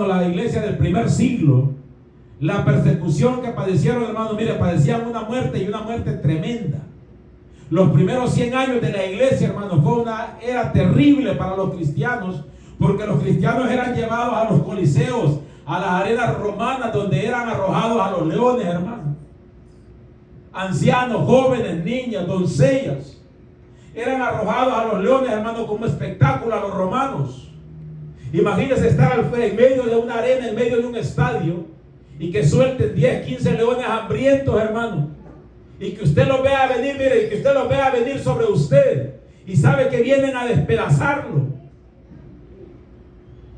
hermano, la iglesia del primer siglo, la persecución que padecieron, hermano, mire, padecían una muerte y una muerte tremenda. Los primeros 100 años de la iglesia, hermano, era terrible para los cristianos, porque los cristianos eran llevados a los coliseos, a las arenas romanas, donde eran arrojados a los leones, hermano. Ancianos, jóvenes, niñas, doncellas, eran arrojados a los leones, hermano, como espectáculo a los romanos. Imagínense estar en medio de una arena, en medio de un estadio, y que suelten 10, 15 leones hambrientos, hermano, y que usted los vea venir, mire, y que usted los vea venir sobre usted, y sabe que vienen a despedazarlo.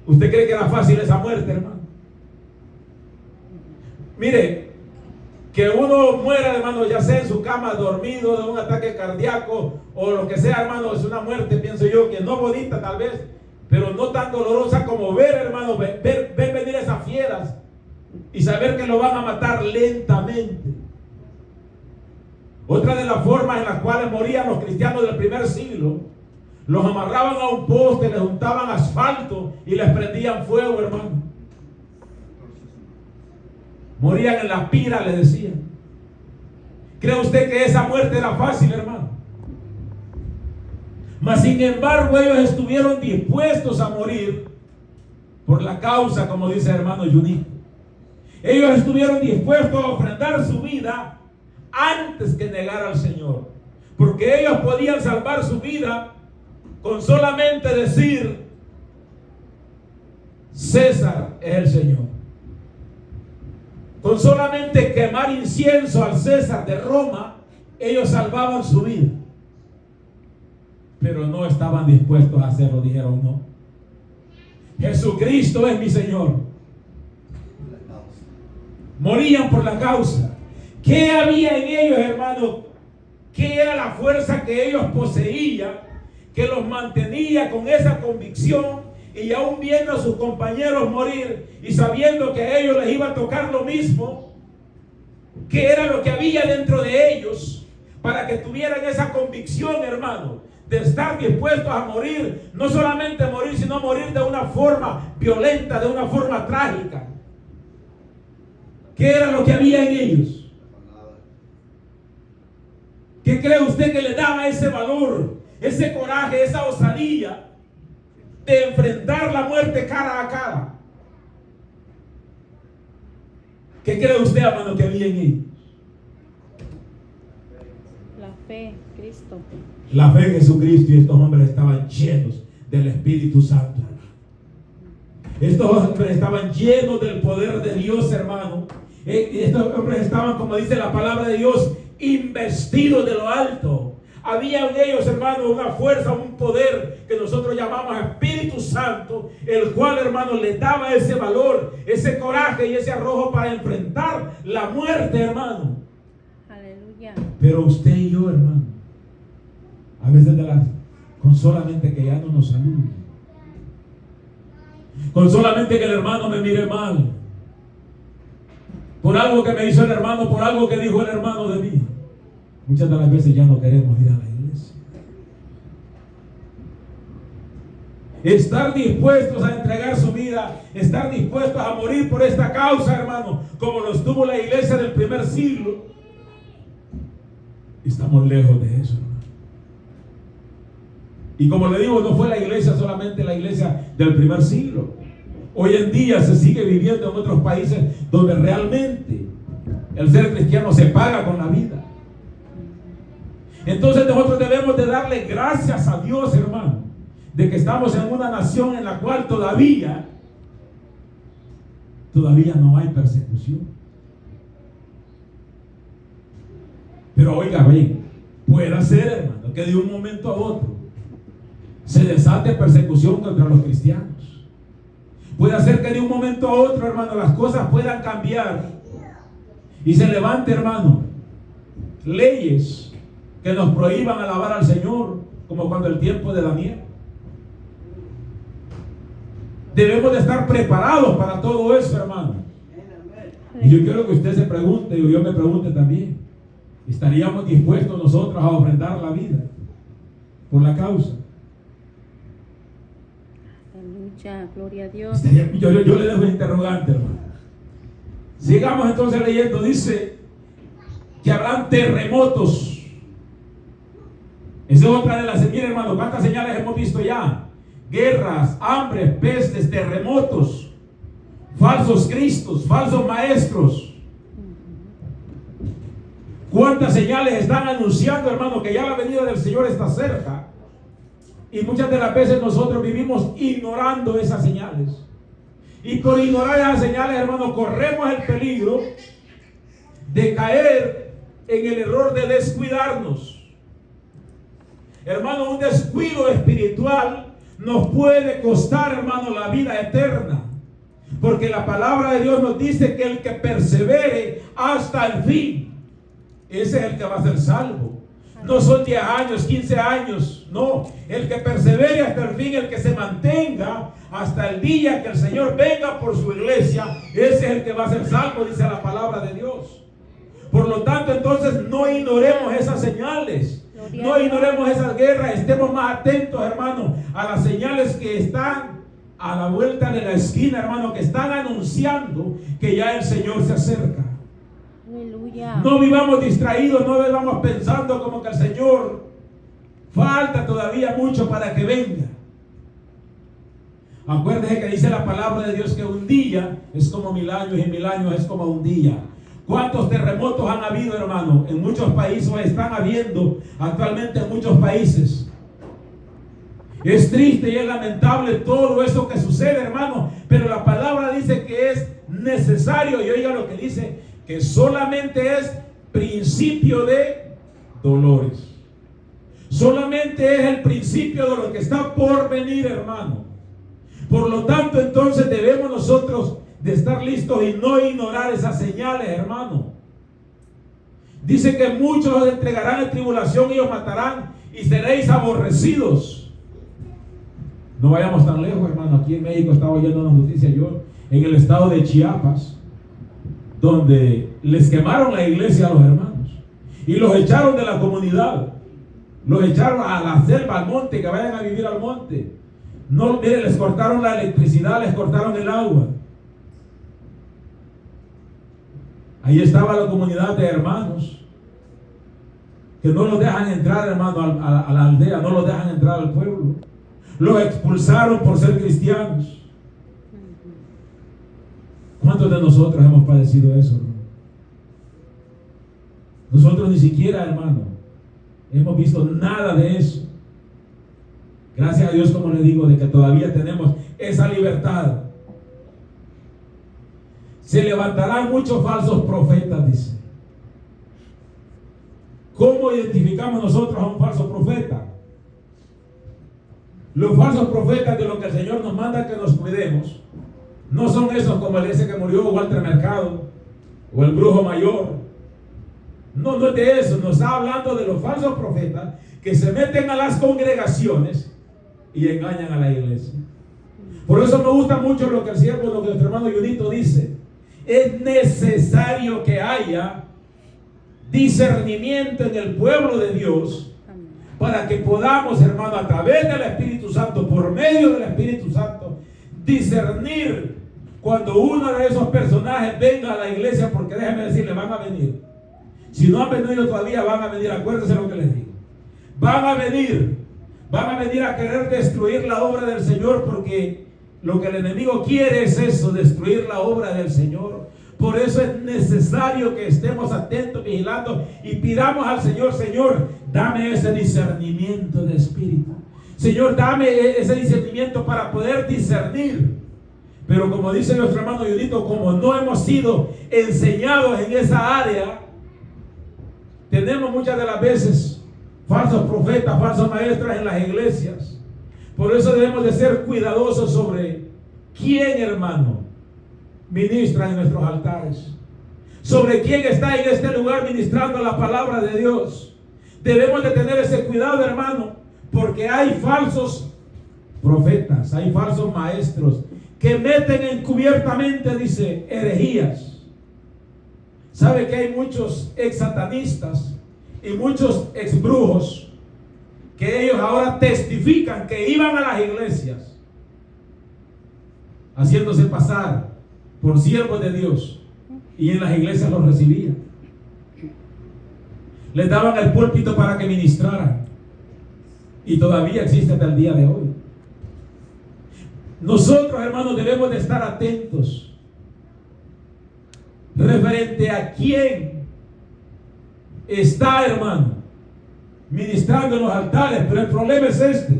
¿Usted cree que era fácil esa muerte, hermano? Mire, que uno muera, hermano, ya sea en su cama dormido de un ataque cardíaco o lo que sea, hermano, es una muerte, pienso yo, que no bonita tal vez, pero no tan dolorosa como ver, hermano, ver venir esas fieras y saber que lo van a matar lentamente. Otra de las formas en las cuales morían los cristianos del primer siglo, los amarraban a un poste, les juntaban asfalto y les prendían fuego, hermano. Morían en la pira, le decían. ¿Cree usted que esa muerte era fácil, hermano? Mas sin embargo ellos estuvieron dispuestos a morir por la causa, como dice el hermano Junito. Ellos estuvieron dispuestos a ofrendar su vida antes que negar al Señor, porque ellos podían salvar su vida con solamente decir: César es el Señor. Con solamente quemar incienso al César de Roma, ellos salvaban su vida. Pero no estaban dispuestos a hacerlo, dijeron no. Jesucristo es mi Señor. Morían por la causa. ¿Qué había en ellos, hermano? ¿Qué era la fuerza que ellos poseían, que los mantenía con esa convicción? Y aún viendo a sus compañeros morir y sabiendo que a ellos les iba a tocar lo mismo, ¿qué era lo que había dentro de ellos para que tuvieran esa convicción, hermano, de estar dispuestos a morir? No solamente morir, sino morir de una forma violenta, de una forma trágica. ¿Qué era lo que había en ellos? ¿Qué cree usted que le daba ese valor, ese coraje, esa osadía de enfrentar la muerte cara a cara? ¿Qué cree usted, hermano, que había en ellos? La fe, Cristo. La fe en Jesucristo, y estos hombres estaban llenos del Espíritu Santo. Estos hombres estaban llenos del poder de Dios, hermano. Estos hombres estaban, como dice la palabra de Dios, investidos de lo alto. Había en ellos, hermano, una fuerza, un poder que nosotros llamamos Espíritu Santo, el cual, hermano, les daba ese valor, ese coraje y ese arrojo para enfrentar la muerte, hermano. Aleluya. Pero usted y yo, hermano, a veces con solamente que ya no nos salude, con solamente que el hermano me mire mal, por algo que me hizo el hermano, por algo que dijo el hermano de mí, muchas de las veces ya no queremos ir a la iglesia. Estar dispuestos a entregar su vida, estar dispuestos a morir por esta causa, hermano, como lo estuvo la iglesia del primer siglo. Estamos lejos de eso, hermano. Y como le digo, no fue la iglesia solamente la iglesia del primer siglo. Hoy en día se sigue viviendo en otros países donde realmente el ser cristiano se paga con la vida. Entonces nosotros debemos de darle gracias a Dios, hermano, de que estamos en una nación en la cual todavía no hay persecución. Pero oiga bien, puede ser, hermano, que de un momento a otro se desate persecución contra los cristianos. Puede ser que de un momento a otro, hermano, las cosas puedan cambiar y se levante, hermano, leyes que nos prohíban alabar al Señor, como cuando el tiempo de Daniel. Debemos de estar preparados para todo eso, hermano. Y yo quiero que usted se pregunte, y yo me pregunte también, ¿estaríamos dispuestos nosotros a ofrendar la vida por la causa? Aleluya, gloria a Dios. Yo le dejo un interrogante, hermano. Sigamos entonces leyendo. Dice que habrán terremotos. Esa es otra de las señales, hermano. ¿Cuántas señales hemos visto ya? Guerras, hambres, pestes, terremotos, falsos cristos, falsos maestros. ¿Cuántas señales están anunciando, hermano, que ya la venida del Señor está cerca? Y muchas de las veces nosotros vivimos ignorando esas señales. Y por ignorar esas señales, hermano, corremos el peligro de caer en el error de descuidarnos. Hermano, un descuido espiritual nos puede costar, hermano, la vida eterna. Porque la palabra de Dios nos dice que el que persevere hasta el fin, ese es el que va a ser salvo. No son 10 años, 15 años, no. El que persevere hasta el fin, el que se mantenga hasta el día que el Señor venga por su iglesia, ese es el que va a ser salvo, dice la palabra de Dios. Por lo tanto, entonces no ignoremos esas señales, no ignoremos esas guerras, estemos más atentos, hermano, a las señales que están a la vuelta de la esquina, hermano, que están anunciando que ya el Señor se acerca. Aleluya. No vivamos distraídos, no vivamos pensando como que el Señor falta todavía mucho para que venga. Acuérdense que dice la palabra de Dios que un día es como 1000 años y 1000 años es como un día. ¿Cuántos terremotos han habido, hermano? En muchos países están habiendo actualmente en muchos países. Es triste y es lamentable todo eso que sucede, hermano, pero la palabra dice que es necesario, y oiga lo que dice, que solamente es principio de dolores. Solamente es el principio de lo que está por venir, hermano. Por lo tanto, entonces debemos nosotros de estar listos y no ignorar esas señales, hermano. Dice que muchos os entregarán en tribulación y os matarán y seréis aborrecidos. No vayamos tan lejos, hermano. Aquí en México estaba oyendo una noticia yo, en el estado de Chiapas, donde les quemaron la iglesia a los hermanos y los echaron de la comunidad, los echaron a la selva, al monte, que vayan a vivir al monte. No, mire, les cortaron la electricidad, les cortaron el agua. Ahí estaba la comunidad de hermanos que no los dejan entrar, hermano, a la aldea, no los dejan entrar al pueblo. Los expulsaron por ser cristianos. ¿Cuántos de nosotros hemos padecido eso, hermano? Nosotros ni siquiera, hermano, hemos visto nada de eso. Gracias a Dios, como les digo, de que todavía tenemos esa libertad. Se levantarán muchos falsos profetas, dice. ¿Cómo identificamos nosotros a un falso profeta? Los falsos profetas, de lo que el Señor nos manda que nos cuidemos, no son esos como el ese que murió, Walter Mercado, o el brujo mayor. No, no es de eso. Nos está hablando de los falsos profetas que se meten a las congregaciones y engañan a la iglesia. Por eso me gusta mucho lo que el siervo, lo que nuestro hermano Junito dice. Es necesario que haya discernimiento en el pueblo de Dios para que podamos, hermano, a través del Espíritu Santo, por medio del Espíritu Santo, discernir cuando uno de esos personajes venga a la iglesia, porque déjenme decirle, van a venir. Si no han venido todavía, van a venir. Acuérdense lo que les digo. Van a venir a querer destruir la obra del Señor, porque lo que el enemigo quiere es eso, destruir la obra del Señor. Por eso es necesario que estemos atentos, vigilando y pidamos al Señor: Señor, dame ese discernimiento de espíritu. Señor, dame ese discernimiento para poder discernir. Pero como dice nuestro hermano Junito, como no hemos sido enseñados en esa área, tenemos muchas de las veces falsos profetas, falsos maestros en las iglesias. Por eso debemos de ser cuidadosos sobre quién, hermano, ministra en nuestros altares, sobre quién está en este lugar ministrando la palabra de Dios. Debemos de tener ese cuidado, hermano, porque hay falsos profetas, hay falsos maestros que meten encubiertamente, dice, herejías. ¿Sabe que hay muchos ex satanistas y muchos ex brujos que ellos ahora testifican que iban a las iglesias haciéndose pasar por siervos de Dios, y en las iglesias los recibían. Les daban el púlpito para que ministraran, y todavía existe hasta el día de hoy. Nosotros, hermanos, debemos de estar atentos referente a quién está, hermano, ministrando en los altares. Pero el problema es este: